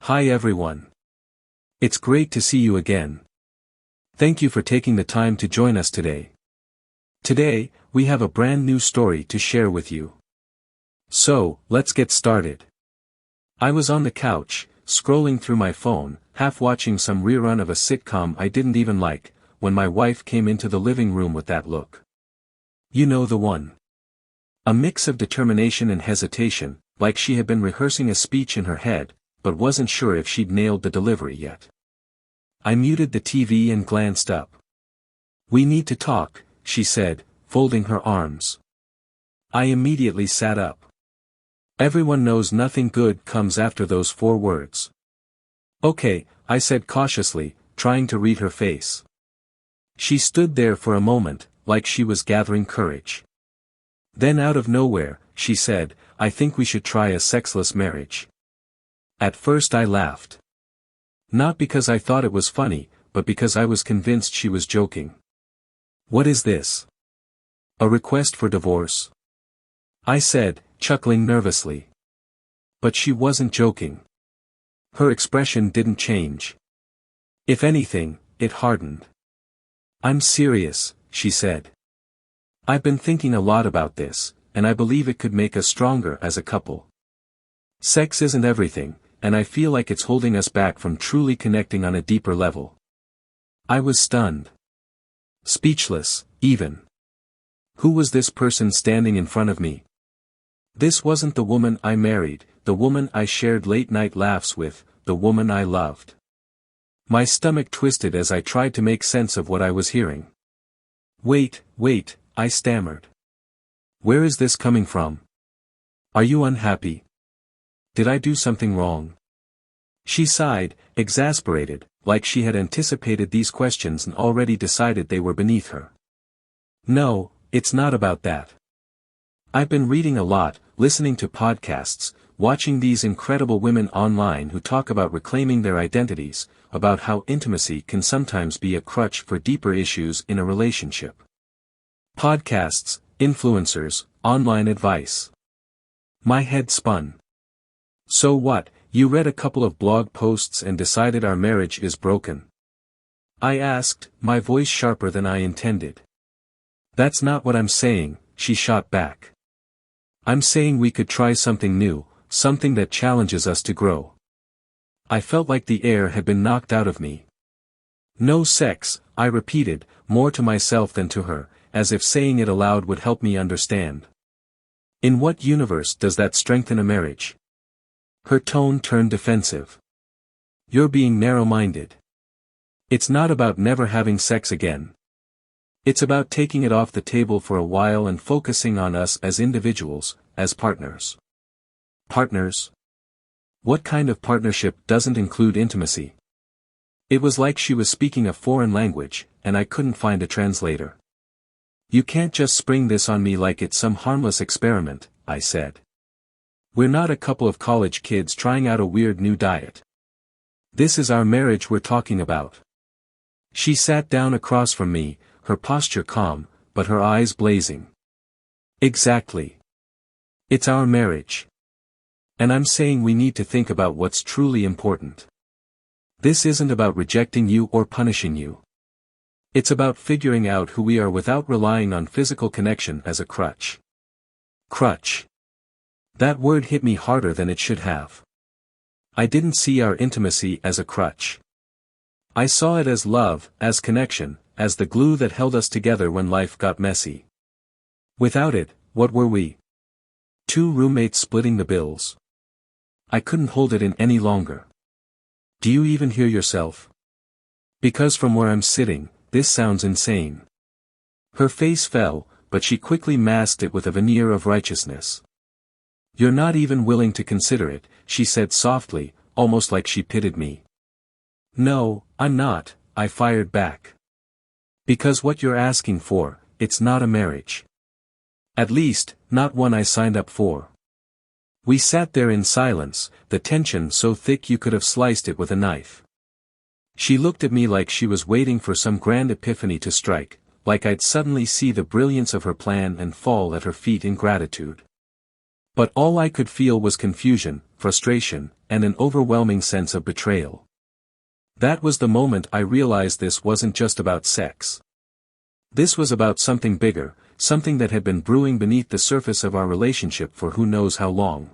Hi everyone. It's great to see you again. Thank you for taking the time to join us today. Today, we have a brand new story to share with you. So, let's get started. I was on the couch, scrolling through my phone, half watching some rerun of a sitcom I didn't even like, when my wife came into the living room with that look. You know the one. A mix of determination and hesitation, like she had been rehearsing a speech in her head, but wasn't sure if she'd nailed the delivery yet. I muted the TV and glanced up. "We need to talk," she said, folding her arms. I immediately sat up. Everyone knows nothing good comes after those 4 words. "Okay," I said cautiously, trying to read her face. She stood there for a moment, like she was gathering courage. Then out of nowhere, she said, "I think we should try a sexless marriage." At first I laughed. Not because I thought it was funny, but because I was convinced she was joking. "What is this? A request for divorce?" I said, chuckling nervously. But she wasn't joking. Her expression didn't change. If anything, it hardened. "I'm serious," she said. "I've been thinking a lot about this, and I believe it could make us stronger as a couple. Sex isn't everything, and I feel like it's holding us back from truly connecting on a deeper level." I was stunned. Speechless, even. Who was this person standing in front of me? This wasn't the woman I married, the woman I shared late-night laughs with, the woman I loved. My stomach twisted as I tried to make sense of what I was hearing. Wait, I stammered. "Where is this coming from? Are you unhappy? Did I do something wrong?" She sighed, exasperated, like she had anticipated these questions and already decided they were beneath her. "No, it's not about that. I've been reading a lot, listening to podcasts, watching these incredible women online who talk about reclaiming their identities, about how intimacy can sometimes be a crutch for deeper issues in a relationship. Podcasts, influencers, online advice." My head spun. "So what, you read a couple of blog posts and decided our marriage is broken?" I asked, my voice sharper than I intended. "That's not what I'm saying," she shot back. "I'm saying we could try something new, something that challenges us to grow." I felt like the air had been knocked out of me. "No sex," I repeated, more to myself than to her, as if saying it aloud would help me understand. "In what universe does that strengthen a marriage?" Her tone turned defensive. "You're being narrow-minded. It's not about never having sex again. It's about taking it off the table for a while and focusing on us as individuals, as partners." Partners? What kind of partnership doesn't include intimacy? It was like she was speaking a foreign language, and I couldn't find a translator. "You can't just spring this on me like it's some harmless experiment," I said. "We're not a couple of college kids trying out a weird new diet. This is our marriage we're talking about." She sat down across from me, her posture calm, but her eyes blazing. "Exactly. It's our marriage. And I'm saying we need to think about what's truly important. This isn't about rejecting you or punishing you. It's about figuring out who we are without relying on physical connection as a crutch." Crutch. That word hit me harder than it should have. I didn't see our intimacy as a crutch. I saw it as love, as connection, as the glue that held us together when life got messy. Without it, what were we? 2 roommates splitting the bills. I couldn't hold it in any longer. "Do you even hear yourself? Because from where I'm sitting, this sounds insane." Her face fell, but she quickly masked it with a veneer of righteousness. "You're not even willing to consider it," she said softly, almost like she pitied me. "No, I'm not," I fired back. "Because what you're asking for, it's not a marriage. At least, not one I signed up for." We sat there in silence, the tension so thick you could have sliced it with a knife. She looked at me like she was waiting for some grand epiphany to strike, like I'd suddenly see the brilliance of her plan and fall at her feet in gratitude. But all I could feel was confusion, frustration, and an overwhelming sense of betrayal. That was the moment I realized this wasn't just about sex. This was about something bigger, something that had been brewing beneath the surface of our relationship for who knows how long.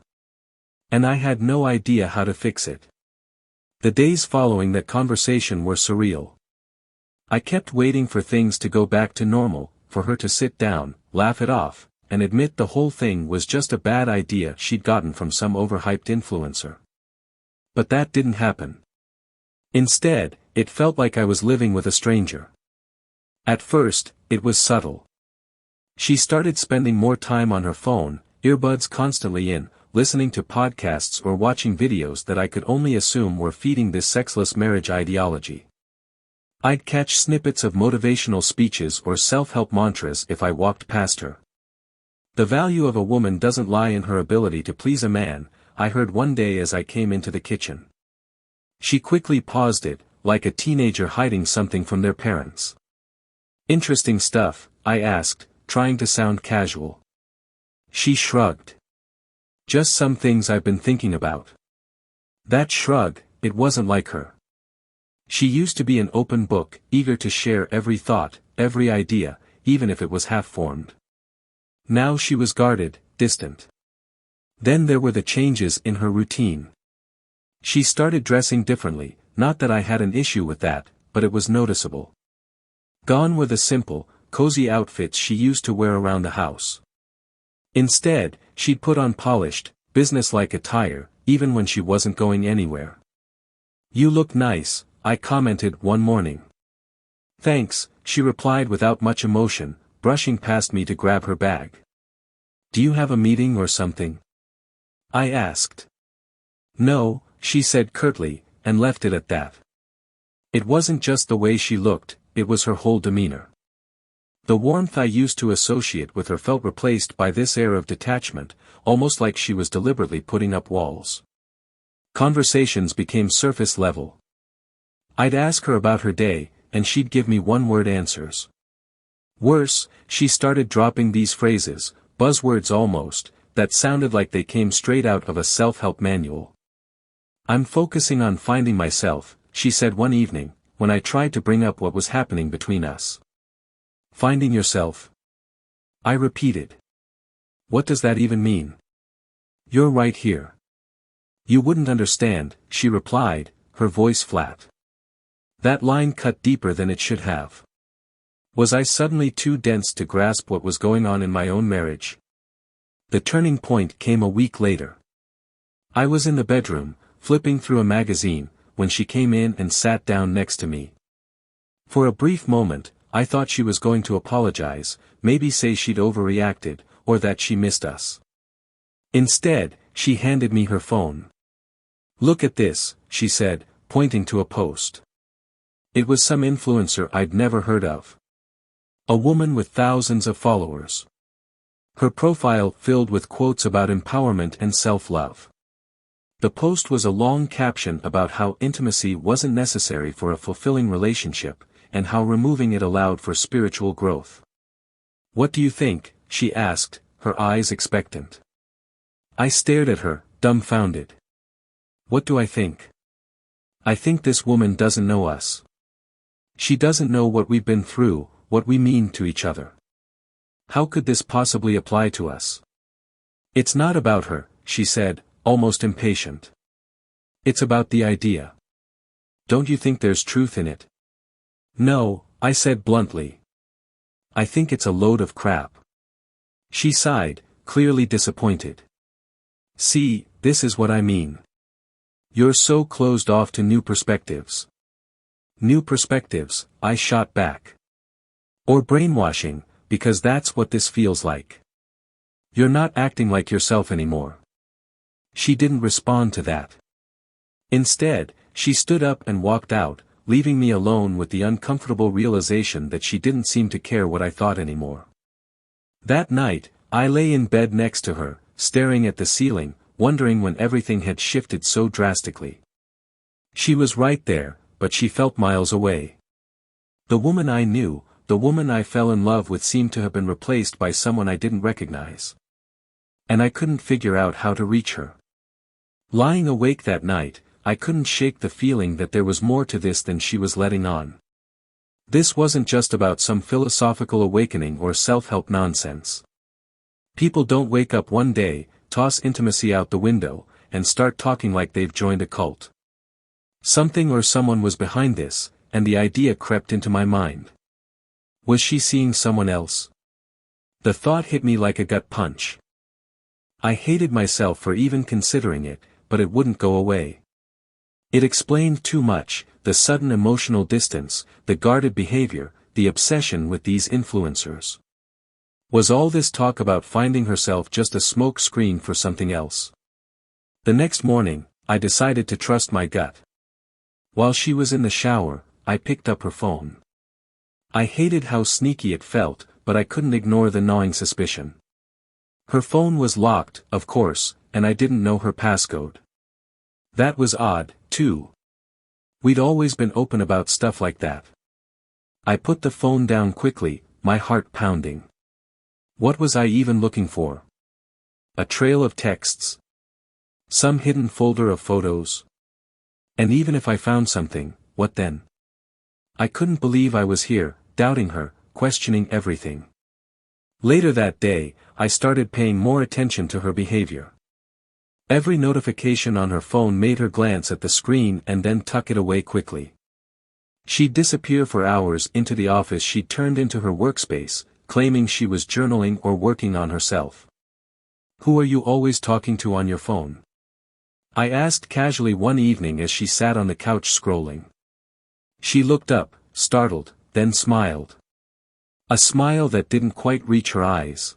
And I had no idea how to fix it. The days following that conversation were surreal. I kept waiting for things to go back to normal, for her to sit down, laugh it off, and admit the whole thing was just a bad idea she'd gotten from some overhyped influencer. But that didn't happen. Instead, it felt like I was living with a stranger. At first, it was subtle. She started spending more time on her phone, earbuds constantly in, listening to podcasts or watching videos that I could only assume were feeding this sexless marriage ideology. I'd catch snippets of motivational speeches or self-help mantras if I walked past her. The value of a woman doesn't lie in her ability to please a man, I heard one day as I came into the kitchen. She quickly paused it, like a teenager hiding something from their parents. Interesting stuff, I asked, trying to sound casual. She shrugged. Just some things I've been thinking about. That shrug, it wasn't like her. She used to be an open book, eager to share every thought, every idea, even if it was half-formed. Now she was guarded, distant. Then there were the changes in her routine. She started dressing differently, not that I had an issue with that, but it was noticeable. Gone were the simple, cozy outfits she used to wear around the house. Instead, she'd put on polished, business-like attire, even when she wasn't going anywhere. "You look nice," I commented one morning. "Thanks," she replied without much emotion, brushing past me to grab her bag. "Do you have a meeting or something?" I asked. "No," she said curtly, and left it at that. It wasn't just the way she looked, it was her whole demeanor. The warmth I used to associate with her felt replaced by this air of detachment, almost like she was deliberately putting up walls. Conversations became surface level. I'd ask her about her day, and she'd give me one-word answers. Worse, she started dropping these phrases, buzzwords almost, that sounded like they came straight out of a self-help manual. "I'm focusing on finding myself," she said one evening, when I tried to bring up what was happening between us. "Finding yourself?" I repeated. "What does that even mean?" "You're right here." "You wouldn't understand," she replied, her voice flat. That line cut deeper than it should have. Was I suddenly too dense to grasp what was going on in my own marriage? The turning point came a week later. I was in the bedroom, flipping through a magazine, when she came in and sat down next to me. For a brief moment, I thought she was going to apologize, maybe say she'd overreacted, or that she missed us. Instead, she handed me her phone. "Look at this," she said, pointing to a post. It was some influencer I'd never heard of. A woman with thousands of followers. Her profile filled with quotes about empowerment and self-love. The post was a long caption about how intimacy wasn't necessary for a fulfilling relationship, and how removing it allowed for spiritual growth. "What do you think?" she asked, her eyes expectant. I stared at her, dumbfounded. "What do I think?" "I think this woman doesn't know us. She doesn't know what we've been through, what we mean to each other. How could this possibly apply to us?" "It's not about her," she said, almost impatient. "It's about the idea. Don't you think there's truth in it?" "No," I said bluntly. "I think it's a load of crap." She sighed, clearly disappointed. "See, this is what I mean. You're so closed off to new perspectives." "New perspectives," I shot back. "Or brainwashing, because that's what this feels like. You're not acting like yourself anymore." She didn't respond to that. Instead, she stood up and walked out, leaving me alone with the uncomfortable realization that she didn't seem to care what I thought anymore. That night, I lay in bed next to her, staring at the ceiling, wondering when everything had shifted so drastically. She was right there, but she felt miles away. The woman I knew, the woman I fell in love with seemed to have been replaced by someone I didn't recognize. And I couldn't figure out how to reach her. Lying awake that night, I couldn't shake the feeling that there was more to this than she was letting on. This wasn't just about some philosophical awakening or self-help nonsense. People don't wake up one day, toss intimacy out the window, and start talking like they've joined a cult. Something or someone was behind this, and the idea crept into my mind. Was she seeing someone else? The thought hit me like a gut punch. I hated myself for even considering it, but it wouldn't go away. It explained too much, the sudden emotional distance, the guarded behavior, the obsession with these influencers. Was all this talk about finding herself just a smoke screen for something else? The next morning, I decided to trust my gut. While she was in the shower, I picked up her phone. I hated how sneaky it felt, but I couldn't ignore the gnawing suspicion. Her phone was locked, of course, and I didn't know her passcode. That was odd, too. We'd always been open about stuff like that. I put the phone down quickly, my heart pounding. What was I even looking for? A trail of texts? Some hidden folder of photos? And even if I found something, what then? I couldn't believe I was here, doubting her, questioning everything. Later that day, I started paying more attention to her behavior. Every notification on her phone made her glance at the screen and then tuck it away quickly. She'd disappear for hours into the office she'd turned into her workspace, claiming she was journaling or working on herself. Who are you always talking to on your phone? I asked casually one evening as she sat on the couch scrolling. She looked up, startled, then smiled. A smile that didn't quite reach her eyes.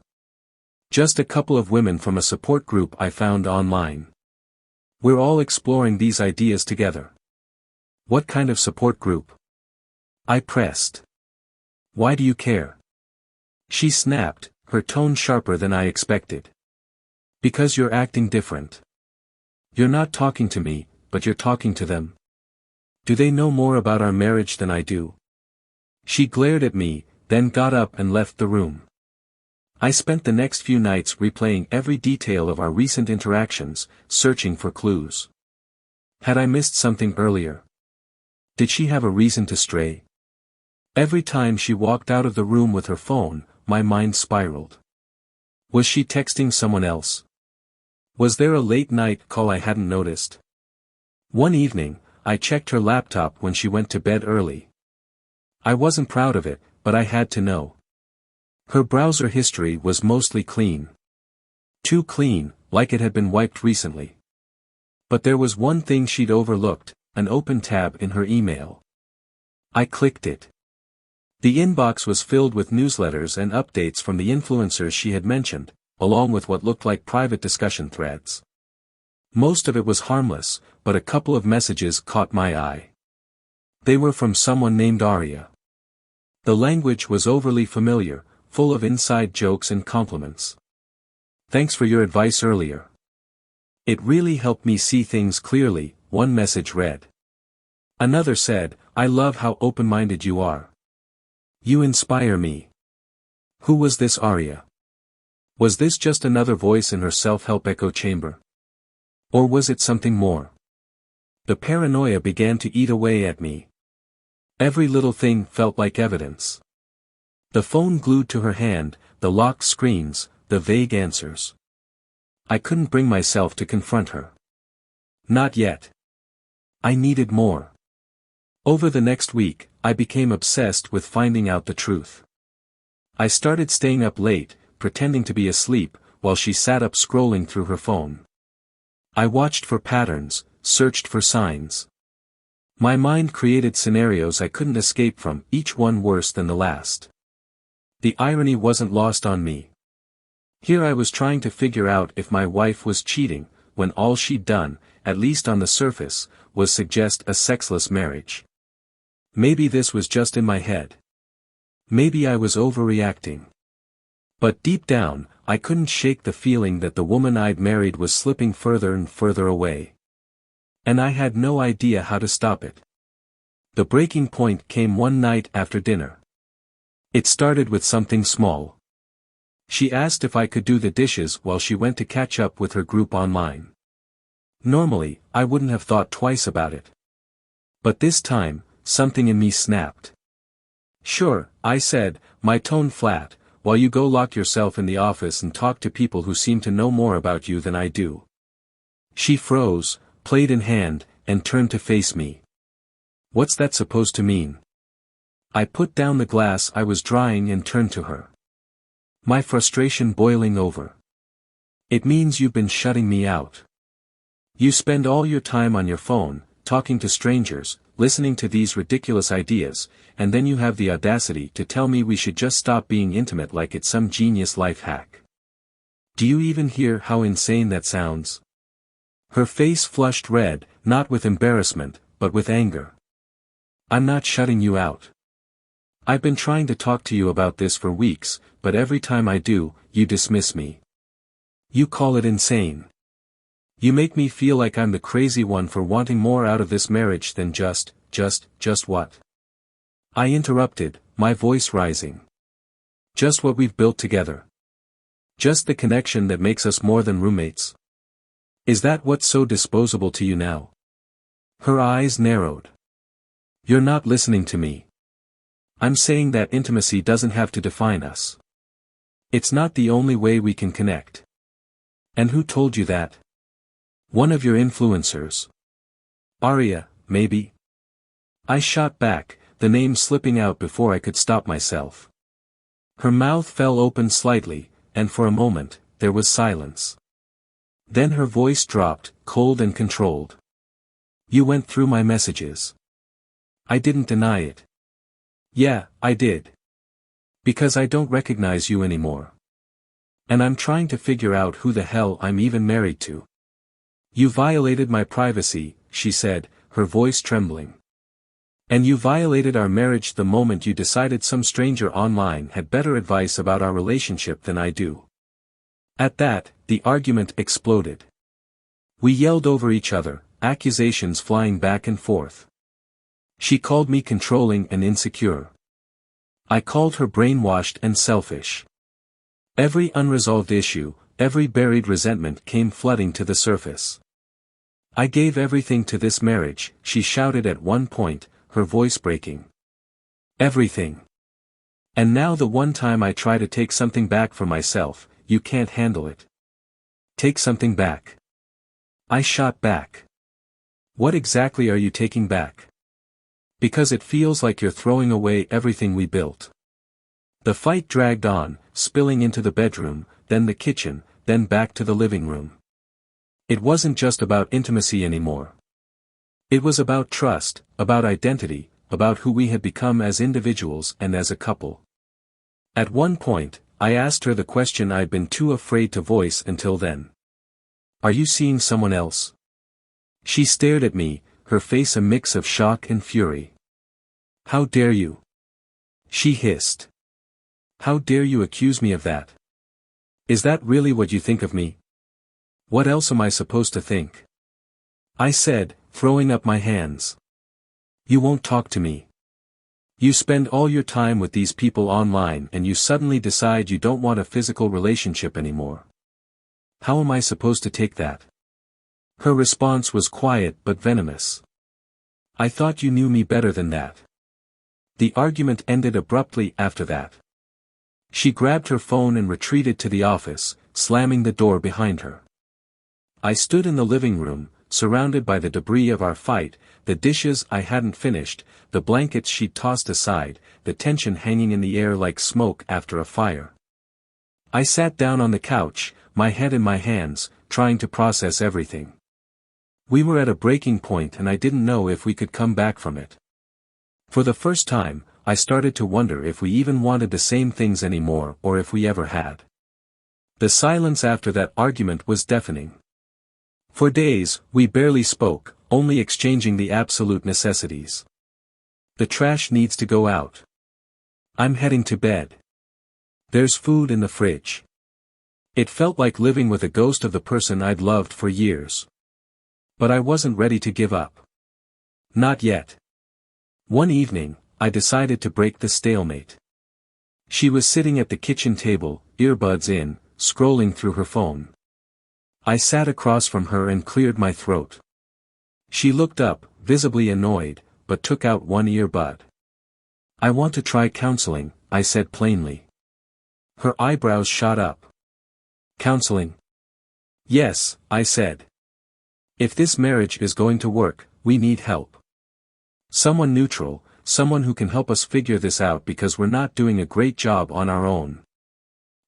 Just a couple of women from a support group I found online. We're all exploring these ideas together. What kind of support group? I pressed. Why do you care? She snapped, her tone sharper than I expected. Because you're acting different. You're not talking to me, but you're talking to them. Do they know more about our marriage than I do? She glared at me, then got up and left the room. I spent the next few nights replaying every detail of our recent interactions, searching for clues. Had I missed something earlier? Did she have a reason to stray? Every time she walked out of the room with her phone, my mind spiraled. Was she texting someone else? Was there a late-night call I hadn't noticed? One evening, I checked her laptop when she went to bed early. I wasn't proud of it, but I had to know. Her browser history was mostly clean. Too clean, like it had been wiped recently. But there was one thing she'd overlooked, an open tab in her email. I clicked it. The inbox was filled with newsletters and updates from the influencers she had mentioned, along with what looked like private discussion threads. Most of it was harmless, but a couple of messages caught my eye. They were from someone named Arya. The language was overly familiar, full of inside jokes and compliments. Thanks for your advice earlier. It really helped me see things clearly, one message read. Another said, I love how open-minded you are. You inspire me. Who was this Arya? Was this just another voice in her self-help echo chamber? Or was it something more? The paranoia began to eat away at me. Every little thing felt like evidence. The phone glued to her hand, the locked screens, the vague answers. I couldn't bring myself to confront her. Not yet. I needed more. Over the next week, I became obsessed with finding out the truth. I started staying up late, pretending to be asleep, while she sat up scrolling through her phone. I watched for patterns, searched for signs. My mind created scenarios I couldn't escape from, each one worse than the last. The irony wasn't lost on me. Here I was trying to figure out if my wife was cheating, when all she'd done, at least on the surface, was suggest a sexless marriage. Maybe this was just in my head. Maybe I was overreacting. But deep down, I couldn't shake the feeling that the woman I'd married was slipping further and further away. And I had no idea how to stop it. The breaking point came one night after dinner. It started with something small. She asked if I could do the dishes while she went to catch up with her group online. Normally, I wouldn't have thought twice about it. But this time, something in me snapped. Sure, I said, my tone flat, while you go lock yourself in the office and talk to people who seem to know more about you than I do. She froze, plate in hand, and turned to face me. What's that supposed to mean? I put down the glass I was drying and turned to her. My frustration boiling over. It means you've been shutting me out. You spend all your time on your phone, talking to strangers, listening to these ridiculous ideas, and then you have the audacity to tell me we should just stop being intimate like it's some genius life hack. Do you even hear how insane that sounds? Her face flushed red, not with embarrassment, but with anger. I'm not shutting you out. I've been trying to talk to you about this for weeks, but every time I do, you dismiss me. You call it insane. You make me feel like I'm the crazy one for wanting more out of this marriage than just what? I interrupted, my voice rising. Just what we've built together. Just the connection that makes us more than roommates. Is that what's so disposable to you now? Her eyes narrowed. You're not listening to me. I'm saying that intimacy doesn't have to define us. It's not the only way we can connect. And who told you that? One of your influencers. Arya, maybe? I shot back, the name slipping out before I could stop myself. Her mouth fell open slightly, and for a moment, there was silence. Then her voice dropped, cold and controlled. You went through my messages. I didn't deny it. Yeah, I did. Because I don't recognize you anymore. And I'm trying to figure out who the hell I'm even married to. You violated my privacy, she said, her voice trembling. And you violated our marriage the moment you decided some stranger online had better advice about our relationship than I do. At that, the argument exploded. We yelled over each other, accusations flying back and forth. She called me controlling and insecure. I called her brainwashed and selfish. Every unresolved issue, every buried resentment came flooding to the surface. I gave everything to this marriage, she shouted at one point, her voice breaking. Everything. And now the one time I try to take something back for myself, you can't handle it. Take something back. I shot back. What exactly are you taking back? Because it feels like you're throwing away everything we built. The fight dragged on, spilling into the bedroom, then the kitchen, then back to the living room. It wasn't just about intimacy anymore. It was about trust, about identity, about who we had become as individuals and as a couple. At one point, I asked her the question I'd been too afraid to voice until then. Are you seeing someone else? She stared at me, her face a mix of shock and fury. How dare you? She hissed. How dare you accuse me of that? Is that really what you think of me? What else am I supposed to think? I said, throwing up my hands. You won't talk to me. You spend all your time with these people online and you suddenly decide you don't want a physical relationship anymore. How am I supposed to take that? Her response was quiet but venomous. I thought you knew me better than that. The argument ended abruptly after that. She grabbed her phone and retreated to the office, slamming the door behind her. I stood in the living room, surrounded by the debris of our fight, the dishes I hadn't finished, the blankets she'd tossed aside, the tension hanging in the air like smoke after a fire. I sat down on the couch, my head in my hands, trying to process everything. We were at a breaking point and I didn't know if we could come back from it. For the first time, I started to wonder if we even wanted the same things anymore or if we ever had. The silence after that argument was deafening. For days, we barely spoke, only exchanging the absolute necessities. The trash needs to go out. I'm heading to bed. There's food in the fridge. It felt like living with a ghost of the person I'd loved for years. But I wasn't ready to give up. Not yet. One evening, I decided to break the stalemate. She was sitting at the kitchen table, earbuds in, scrolling through her phone. I sat across from her and cleared my throat. She looked up, visibly annoyed, but took out one earbud. "I want to try counseling," I said plainly. Her eyebrows shot up. "Counseling?" "Yes," I said. "If this marriage is going to work, we need help. Someone neutral, someone who can help us figure this out because we're not doing a great job on our own."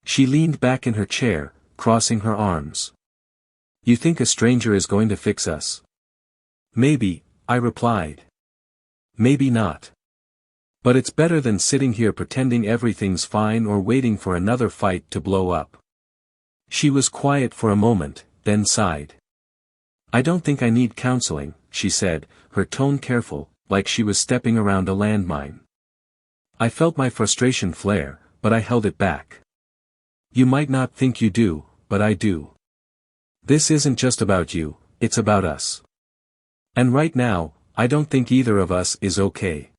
She leaned back in her chair, crossing her arms. "You think a stranger is going to fix us?" "Maybe," I replied. "Maybe not. But it's better than sitting here pretending everything's fine or waiting for another fight to blow up." She was quiet for a moment, then sighed. "I don't think I need counseling," she said, her tone careful, like she was stepping around a landmine. I felt my frustration flare, but I held it back. "You might not think you do, but I do. This isn't just about you, it's about us. And right now, I don't think either of us is okay."